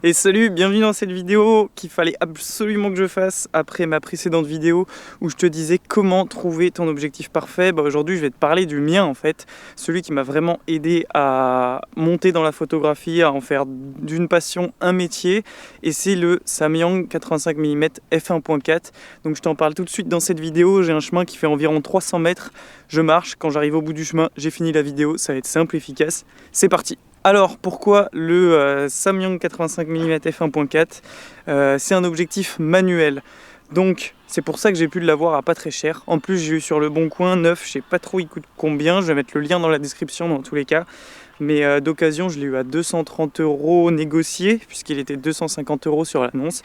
Et salut, bienvenue dans cette vidéo qu'il fallait absolument que je fasse après ma précédente vidéo où je te disais comment trouver ton objectif parfait. Aujourd'hui je vais te parler du mien en fait, celui qui m'a vraiment aidé à monter dans la photographie, à en faire d'une passion un métier, et c'est le Samyang 85 mm f1.4. Donc je t'en parle tout de suite dans cette vidéo. J'ai un chemin qui fait environ 300 mètres, je marche, quand j'arrive au bout du chemin j'ai fini la vidéo, ça va être simple, efficace, c'est parti. Alors pourquoi le Samyang 85 mm f1.4 c'est un objectif manuel, donc c'est pour ça que j'ai pu l'avoir à pas très cher. En plus j'ai eu sur le bon coin neuf, je sais pas trop il coûte combien, je vais mettre le lien dans la description dans tous les cas, mais d'occasion je l'ai eu à 230 € négocié puisqu'il était 250 € sur l'annonce.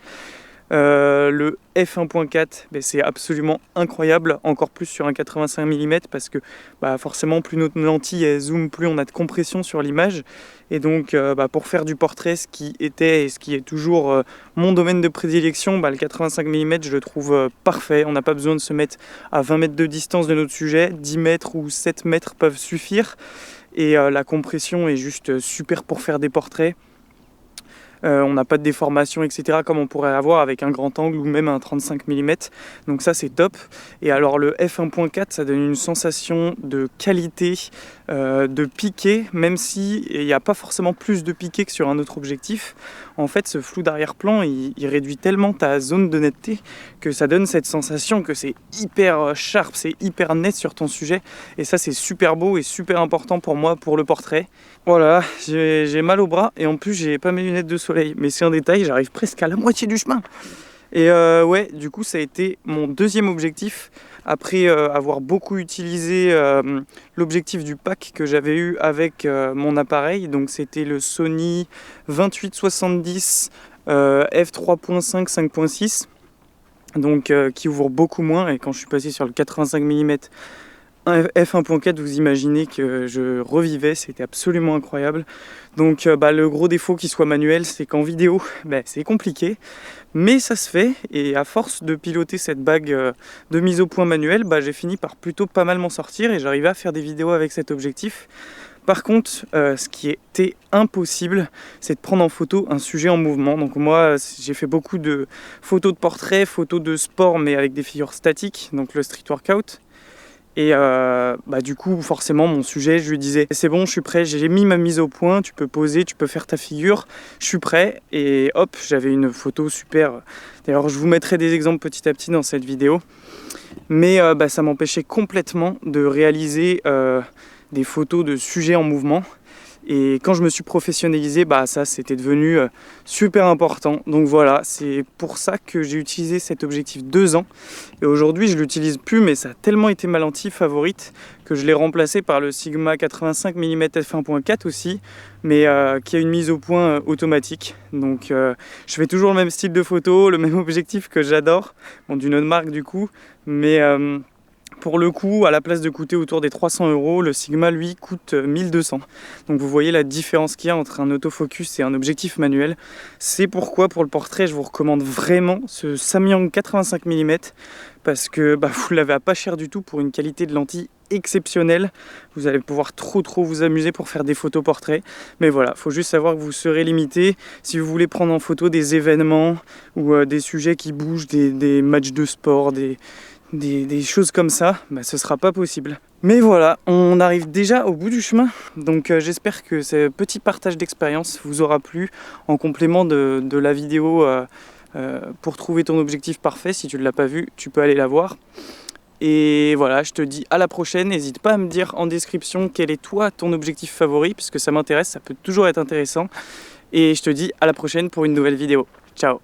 Le f1.4 c'est absolument incroyable, encore plus sur un 85 mm parce que forcément plus notre lentille elle zoome, plus on a de compression sur l'image, et donc pour faire du portrait, ce qui était et ce qui est toujours mon domaine de prédilection, le 85 mm je le trouve parfait. On n'a pas besoin de se mettre à 20 mètres de distance de notre sujet, 10 mètres ou 7 mètres peuvent suffire, et la compression est juste super pour faire des portraits. On n'a pas de déformation, etc. comme on pourrait avoir avec un grand angle ou même un 35 mm. Donc ça c'est top. Et alors le f1.4 ça donne une sensation de qualité, de piqué, même si il n'y a pas forcément plus de piqué que sur un autre objectif. En fait ce flou d'arrière-plan il réduit tellement ta zone de netteté que ça donne cette sensation que c'est hyper sharp, c'est hyper net sur ton sujet. Et ça c'est super beau et super important pour moi pour le portrait. Voilà, j'ai mal au bras et en plus j'ai pas mes lunettes de soleil, mais c'est un détail, j'arrive presque à la moitié du chemin. Et ouais, du coup ça a été mon deuxième objectif après avoir beaucoup utilisé l'objectif du pack que j'avais eu avec mon appareil. Donc c'était le Sony 28-70 f3.5 5.6, donc qui ouvre beaucoup moins. Et quand je suis passé sur le 85 mm f1.4, vous imaginez que je revivais, c'était absolument incroyable. Donc le gros défaut qu'il soit manuel, c'est qu'en vidéo c'est compliqué, mais ça se fait, et à force de piloter cette bague de mise au point manuelle, j'ai fini par plutôt pas mal m'en sortir et j'arrivais à faire des vidéos avec cet objectif. Par contre, ce qui était impossible, c'est de prendre en photo un sujet en mouvement. Donc moi, j'ai fait beaucoup de photos de portrait, photos de sport, mais avec des figures statiques, donc le street workout. Et du coup forcément mon sujet, je lui disais c'est bon, je suis prêt, j'ai mis ma mise au point, tu peux poser, tu peux faire ta figure, je suis prêt. Et hop, j'avais une photo super. D'ailleurs je vous mettrai des exemples petit à petit dans cette vidéo. Mais ça m'empêchait complètement de réaliser des photos de sujets en mouvement. Et quand je me suis professionnalisé, ça c'était devenu super important. Donc voilà, c'est pour ça que j'ai utilisé cet objectif 2 ans. Et aujourd'hui je l'utilise plus, mais ça a tellement été ma lentille favorite que je l'ai remplacé par le Sigma 85 mm f1.4 aussi, mais qui a une mise au point automatique. Donc je fais toujours le même style de photo, le même objectif que j'adore, d'une autre marque du coup, mais pour le coup, à la place de coûter autour des 300 €, le Sigma lui coûte 1200. Donc vous voyez la différence qu'il y a entre un autofocus et un objectif manuel. C'est pourquoi pour le portrait, je vous recommande vraiment ce Samyang 85 mm parce que vous l'avez à pas cher du tout pour une qualité de lentille exceptionnelle. Vous allez pouvoir trop vous amuser pour faire des photos portraits. Mais voilà, faut juste savoir que vous serez limité si vous voulez prendre en photo des événements ou des sujets qui bougent, des matchs de sport, des choses comme ça, ce sera pas possible. Mais voilà, on arrive déjà au bout du chemin, donc j'espère que ce petit partage d'expérience vous aura plu en complément de la vidéo pour trouver ton objectif parfait. Si tu ne l'as pas vu, tu peux aller la voir. Et voilà, je te dis à la prochaine. N'hésite pas à me dire en description quel est toi ton objectif favori, puisque ça m'intéresse, ça peut toujours être intéressant. Et je te dis à la prochaine pour une nouvelle vidéo. Ciao!